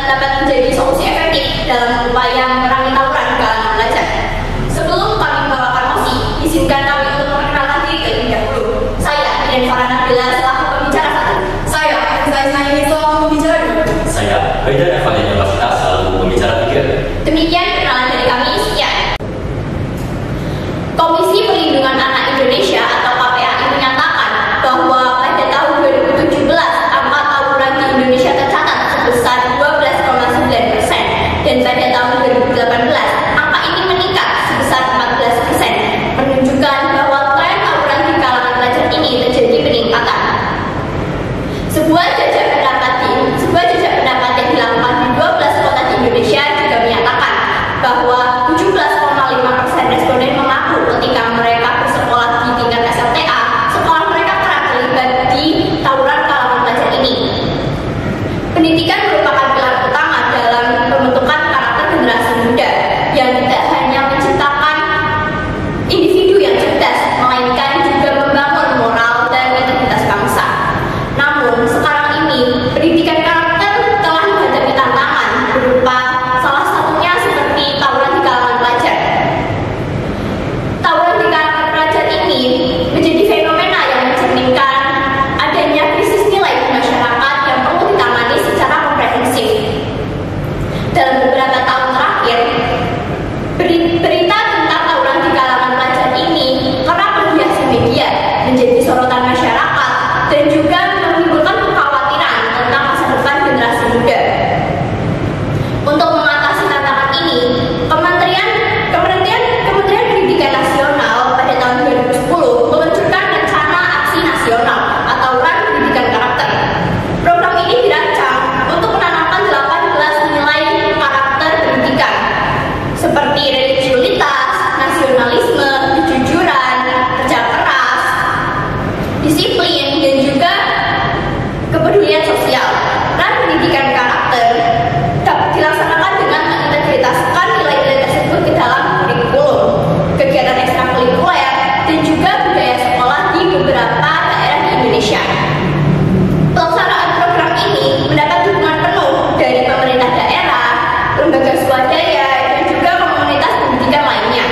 dapat menjadi solusi efektif dalam upaya memerangi tawuran di kalangan pelajar. Sebelum kami membawakan mosi, izinkan kami untuk memperkenalkan diri terlebih dahulu. Saya, Iden Farhan Nabila, selaku pembicara 1. Saya ini selaku pembicara 2. Saya, Haidan Evalian Basita, selaku pembicara 3. Demikian perkenalan dari kami, sekian. Komisi Perlindungan Anak Indonesia atau KPAI menyatakan bahwa pada tahun 2017 angka tawuran di Indonesia tercatat sebesar 12,9% dan pada tahun 2018 angka ini meningkat sebesar 14%, menunjukkan bahwa tren tawuran di kalangan pelajar ini terjadi peningkatan. Sebuah jajak pendapat yang dilakukan di 12 kota di Indonesia juga menyatakan bahwa 17,5% responden mengaku ketika mereka bersekolah di tingkat SMTA, sekolah mereka kerap terlibat di tawuran kalangan pelajar ini. Pendidikan merupakan pilar utama dalam pembentukan karakter generasi muda yang tidak hanya menciptakan individu yang cerdas, melainkan juga membangun moral dan identitas bangsa. Namun, sekarang ini, pendidikan karakter telah menghadapi tantangan berupa salah satunya seperti tawuran di kalangan pelajar. Tawuran di kalangan pelajar ini menjadi fenomena yang mencerminkan adanya krisis nilai di masyarakat yang perlu ditangani secara komprehensif. Dalam beberapa tahun terakhir, berita tentang tawuran di kalangan pelajar ini kerap menghiasi media, menjadi sorotan masyarakat, dan juga menimbulkan kekhawatiran tentang masa depan generasi muda. Untuk mengatasi tantangan ini, Kementerian Pendidikan Nasional pada tahun 2010 meluncurkan Rencana Aksi Nasional atau RAN Pendidikan Karakter. Program ini dirancang untuk menanamkan 18 nilai karakter pendidikan seperti religiulitas, nasionalisme, kejujuran, kerja keras, disiplin, dan juga kepedulian sosial. RAN Pendidikan Karakter dapat dilaksanakan dengan mengintegrasikan nilai-nilai tersebut ke dalam kurikulum, kegiatan ekstrakurikuler, dan juga budaya sekolah di beberapa daerah di Indonesia. Pelaksanaan program ini mendapat dukungan penuh dari pemerintah daerah, lembaga swadaya, dan juga komunitas pendidikan lainnya.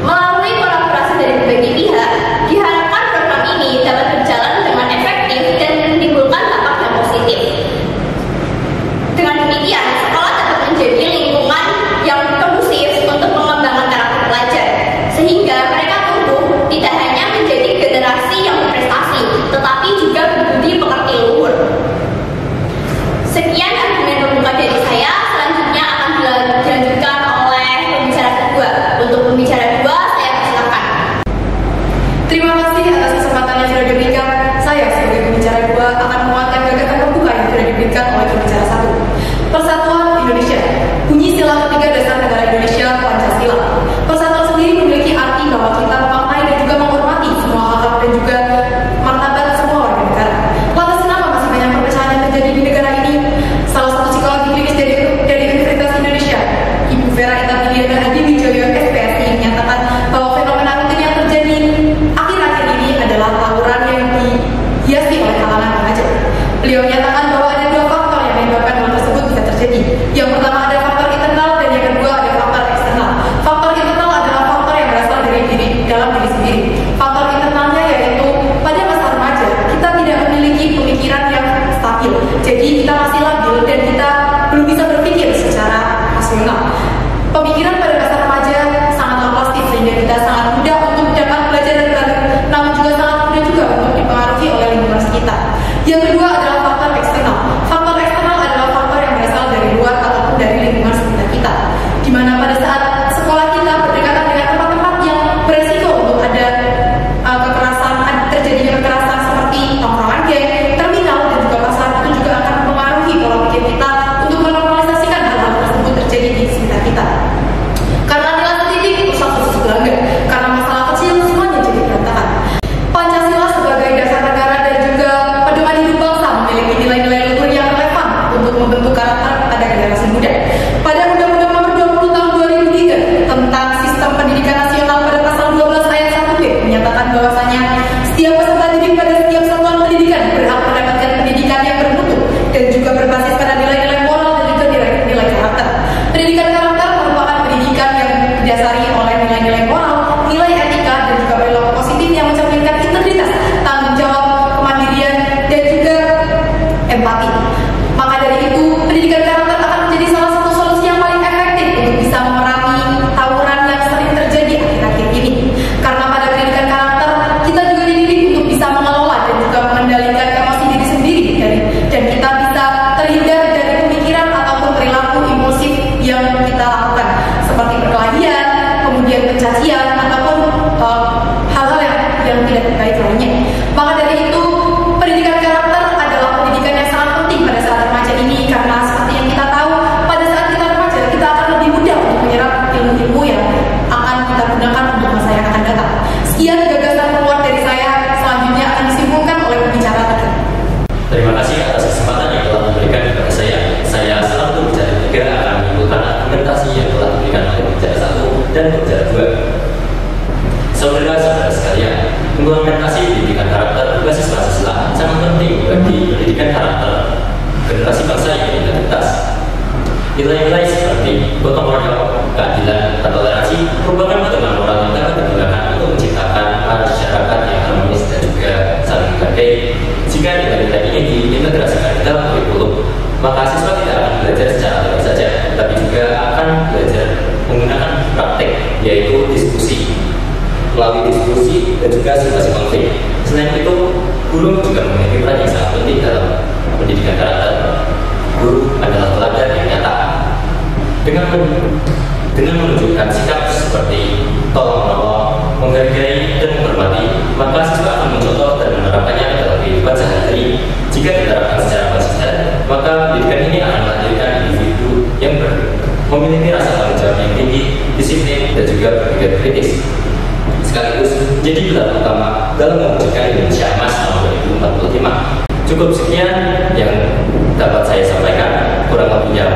Melalui kolaborasi dari berbagai pihak, diharapkan program ini dapat berjalan dengan efektif dan menimbulkan dampak yang positif. Dengan demikian, sekolah dapat menjadi lingkungan yang kondusif untuk mengembangkan karakter pelajar, sehingga mereka tumbuh tidak hanya menjadi generasi yang berprestasi, tetapi juga berbudi pekerti luhur. Sekian argumen pembuka dari saya, selanjutnya akan dilanjutkan oleh pembicara kedua. Untuk pembicara kedua, saya persilakan. Terima kasih atas kesempatan yang sudah diberikan. Saya sebagai pembicara 2 akan menguatkan gagasan pembuka yang sudah diberikan oleh pembicara 1. Persatuan Indonesia. Bunyi sila ketiga dasar negara Indonesia, Pancasila. Persatuan sendiri memiliki arti bahwa kita memaknai dan juga menghormati semua hak dan juga martabat semua warga negara. Lantas kenapa masih banyak perpecahan yang terjadi di negara ini? Salah satu psikologi klinis dari Universitas Indonesia, Ibu Vera Ita-Diana Hadiwijoyo, SPSI, menyatakan bahwa fenomena rutin yang terjadi akhir-akhir ini adalah tawuran yang dihiasi oleh kalangan remaja. Beliau menyatakan bahwa ada 2 faktor yang menyebabkan hal tersebut bisa terjadi. Yang pertama ada faktor internal dan yang kedua ada faktor eksternal. Faktor internal adalah faktor yang berasal dari dalam diri sendiri. Faktor internalnya yaitu pada masa remaja kita tidak memiliki pemikiran yang stabil. Jadi kita masih labil dan kita belum bisa berpikir secara rasional. Pemikiran pada masa remaja sangatlah plastik sehingga kita sangat mudah untuk dapat belajar dan belajar, namun juga sangat mudah juga untuk dipengaruhi oleh lingkungan sekitar. Yang kedua adalah faktor eksternal. Faktor eksternal adalah faktor yang berasal dari luar ataupun dari lingkungan sekitar kita, di mana pada saat sekolah kita berdekatan dengan tempat-tempat yang beresiko untuk ada terjadinya kekerasan seperti tongkrongan geng, terminal, dan juga pasar, itu juga akan mempengaruhi pola pikir kita untuk menormalisasikan hal-hal tersebut terjadi di sekitar kita. gotong royong, keadilan, dan toleransi merupakan pedoman moral yang dapat digunakan untuk menciptakan masyarakat yang harmonis dan juga saling menghargai. Jika nilai-nilai ini diintegrasikan dalam kurikulum, maka siswa tidak akan belajar secara teori saja, tapi juga akan belajar menggunakan praktek, yaitu diskusi. Melalui diskusi dan juga situasi konflik. Selain itu, guru juga memiliki peran yang sangat penting dalam pendidikan karakter. Guru adalah teladan yang nyata. Dengan menunjukkan sikap seperti tolong-menolong, menghargai, dan menghormati, maka siswa akan mencontoh dan menerapkannya dalam kehidupan sehari-hari. Jika diterapkan secara konsisten, maka pendidikan ini akan melahirkan individu yang memiliki rasa tanggung jawab yang tinggi, disiplin, dan juga berpikir kritis. Sekaligus menjadi pilar utama dalam mewujudkan Indonesia Emas tahun 2045. Cukup sekian yang dapat saya sampaikan. Kurang lebihnya